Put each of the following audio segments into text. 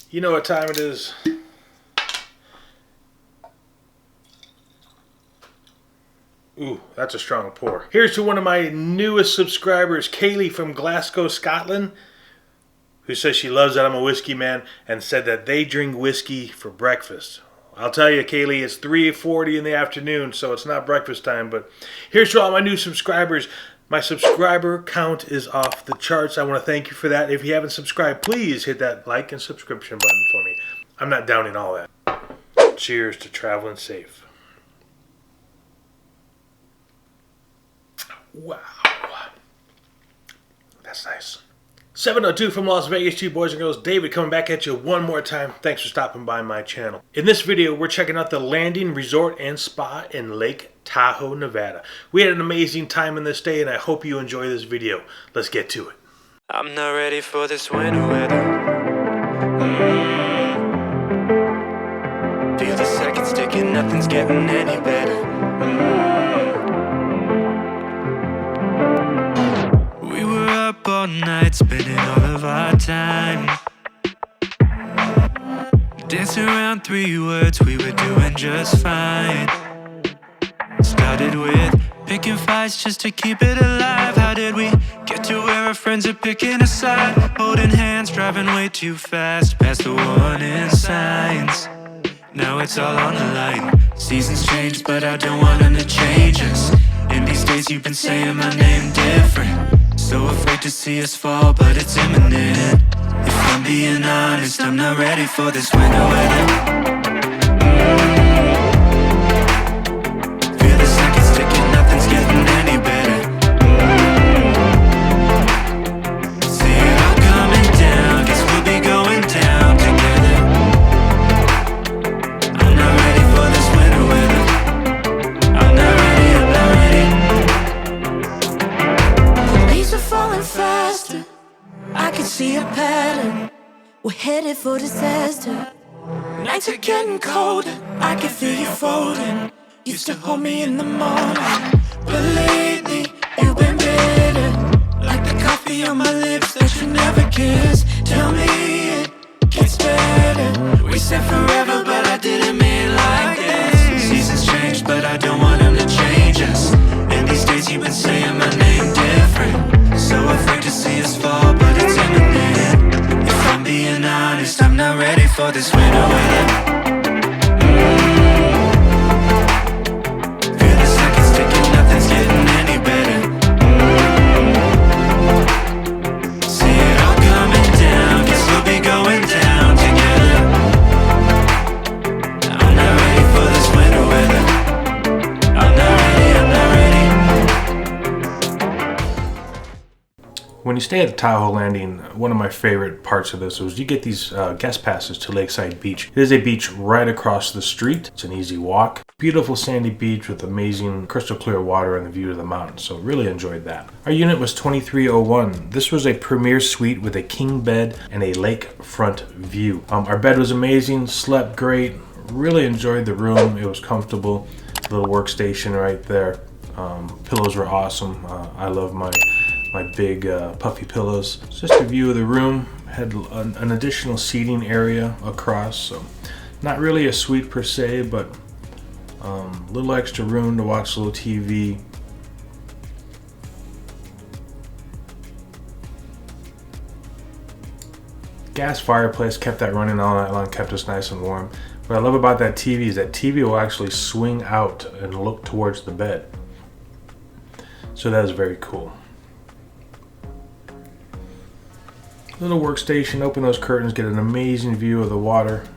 You know what time it is. Ooh, that's a strong pour. Here's to one of my newest subscribers, Kaylee from Glasgow, Scotland, who says she loves that I'm a whiskey man and said that they drink whiskey for breakfast. I'll tell you, Kaylee, it's 3:40 in the afternoon, so it's not breakfast time. But here's to all my new subscribers. My subscriber count is off the charts. I want to thank you for that. If you haven't subscribed, please hit that like and subscription button for me. I'm not downing all that. Cheers to traveling safe. Wow. That's nice. 702 from Las Vegas to you boys and girls. David coming back at you one more time. Thanks for stopping by my channel. In this video, we're checking out the Landing Resort and Spa in Lake Tahoe, Nevada. We had an amazing time in this day, and I hope you enjoy this video. Let's get to it. I'm not ready for this winter weather. Feel the seconds ticking, nothing's getting any better. We were up all night, spending all of our time dancing around 3 words, we were doing just fine. Started with picking fights just to keep it alive. How did we get to where our friends are picking a side? Holding hands, driving way too fast, past the warning signs. Now it's all on the line. Seasons change, but I don't want them to change us. In these days you've been saying my name different. So afraid to see us fall, but it's imminent. If I'm being honest, I'm not ready for this winter weather. Feel the seconds ticking, nothing's getting any better. See it all coming down, guess we'll be going down together. I'm not ready for this winter weather. I'm not ready, I'm not ready. Leaves are falling faster, I can see a pattern. We're headed for disaster. Nights are getting colder, I can feel you folding. Used to hold me in the morning, but lately you've been bitter. Like the coffee on my lips that you never kiss. Tell me it gets better. We said forever, but I didn't mean it like this. Seasons change, but I don't want them to change us. In these days you've been saying my name different. So afraid to see us fall, but it's imminent. If I'm being honest, I'm not ready for this winter weather. Feel the seconds ticking, nothing's getting any better. See it all coming down, guess we'll be going down together. I'm not ready for this winter weather. I'm not ready, I'm not ready. When you stay at the Tahoe Landing, one of my favorite parts of this was you get these guest passes to Lakeside Beach. It is a beach right across the street. It's an easy walk. Beautiful sandy beach with amazing crystal clear water and the view of the mountains. So really enjoyed that. Our unit was 2301. This was a premier suite with a king bed and a lakefront view. Our bed was amazing, slept great, really enjoyed the room. It was comfortable. Little workstation right there. Pillows were awesome. I love my big puffy pillows. It's just a view of the room. Had an additional seating area across, so not really a suite per se, but a little extra room to watch a little TV. Gas fireplace kept that running all night long, kept us nice and warm. What I love about that TV is that TV will actually swing out and look towards the bed. So that is very cool. Little workstation, open those curtains, get an amazing view of the water.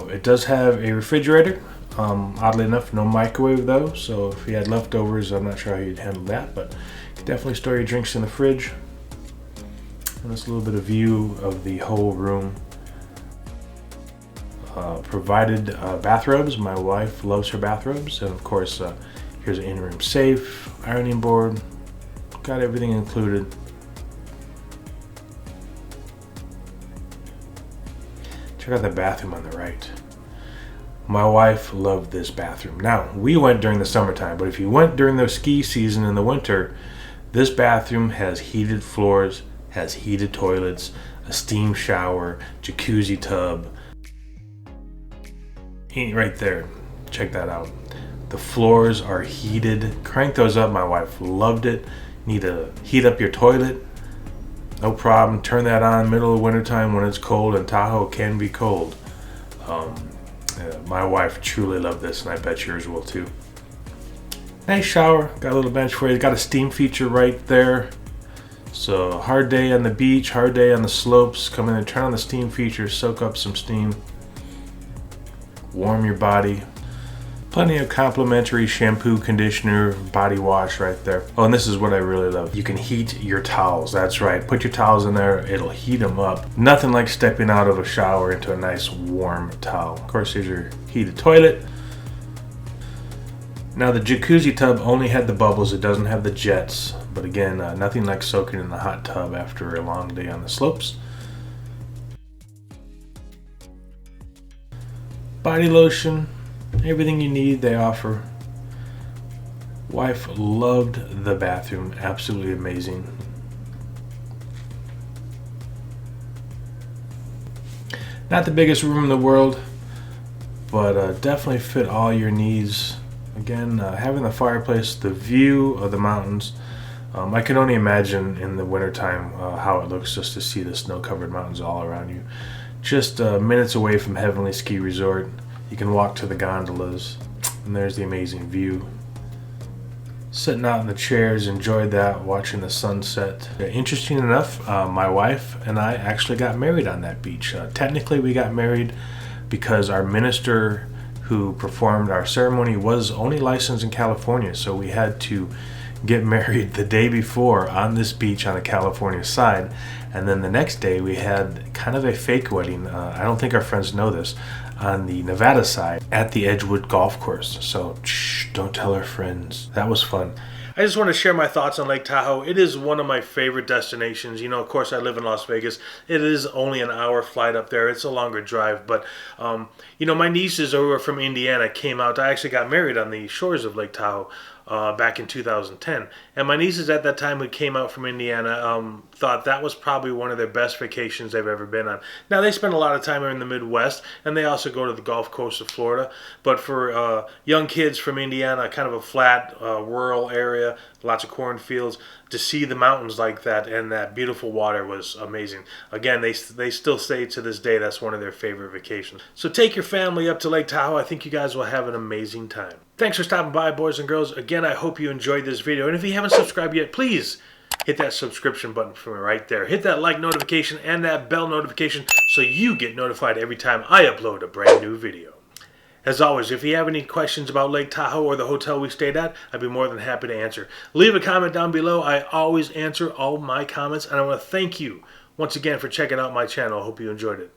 It does have a refrigerator. Oddly enough, no microwave though, so if you had leftovers, I'm not sure how you'd handle that, but you can definitely store your drinks in the fridge. And this little bit of view of the whole room. Provided bathrobes. My wife loves her bathrobes, and of course here's an in-room safe, ironing board, got everything included. Check out the bathroom on the right. My wife loved this bathroom. Now, we went during the summertime, but if you went during the ski season in the winter, This bathroom has heated floors, has heated toilets, a steam shower, jacuzzi tub. Right there, check that out. The floors are heated. Crank those up, my wife loved it. Need to heat up your toilet? No problem, turn that on middle of wintertime when it's cold, and Tahoe can be cold. My wife truly loved this, and I bet yours will too. Nice shower, got a little bench for you. Got a steam feature right there. So hard day on the beach, hard day on the slopes, come in and turn on the steam feature, soak up some steam, warm your body. Plenty of complimentary shampoo, conditioner, body wash right there. Oh, and this is what I really love. You can heat your towels. That's right. Put your towels in there. It'll heat them up. Nothing like stepping out of a shower into a nice warm towel. Of course, here's your heated toilet. Now, the jacuzzi tub only had the bubbles. It doesn't have the jets. But again, nothing like soaking in the hot tub after a long day on the slopes. Body lotion. Everything you need, they offer. Wife loved the bathroom. Absolutely amazing. Not the biggest room in the world, but definitely fit all your needs. Again, having the fireplace, the view of the mountains. I can only imagine in the wintertime how it looks just to see the snow-covered mountains all around you. Just minutes away from Heavenly Ski Resort. You can walk to the gondolas, and there's the amazing view. Sitting out in the chairs, enjoyed that, watching the sunset. Interesting enough, my wife and I actually got married on that beach. Technically, we got married because our minister who performed our ceremony was only licensed in California, so we had to get married the day before on this beach on the California side, and then the next day we had kind of a fake wedding. I don't think our friends know this, on the Nevada side at the Edgewood Golf Course. So don't tell our friends. That was fun. I just want to share my thoughts on Lake Tahoe. It is one of my favorite destinations. You know, of course, I live in Las Vegas. It is only an hour flight up there. It's a longer drive. But, you know, my nieces who are from Indiana came out. I actually got married on the shores of Lake Tahoe back in 2010. And my nieces at that time who came out from Indiana thought that was probably one of their best vacations they've ever been on. Now, they spend a lot of time in the Midwest, and they also go to the Gulf Coast of Florida. But for young kids from Indiana, kind of a flat, rural area, lots of cornfields, to see the mountains like that and that beautiful water was amazing. Again, they still say to this day that's one of their favorite vacations. So take your family up to Lake Tahoe. I think you guys will have an amazing time. Thanks for stopping by, boys and girls. Again, I hope you enjoyed this video. And if you haven't subscribed yet, please hit that subscription button for me right there. Hit that like notification and that bell notification so you get notified every time I upload a brand new video. As always, if you have any questions about Lake Tahoe or the hotel we stayed at, I'd be more than happy to answer. Leave a comment down below. I always answer all my comments, and I want to thank you once again for checking out my channel. I hope you enjoyed it.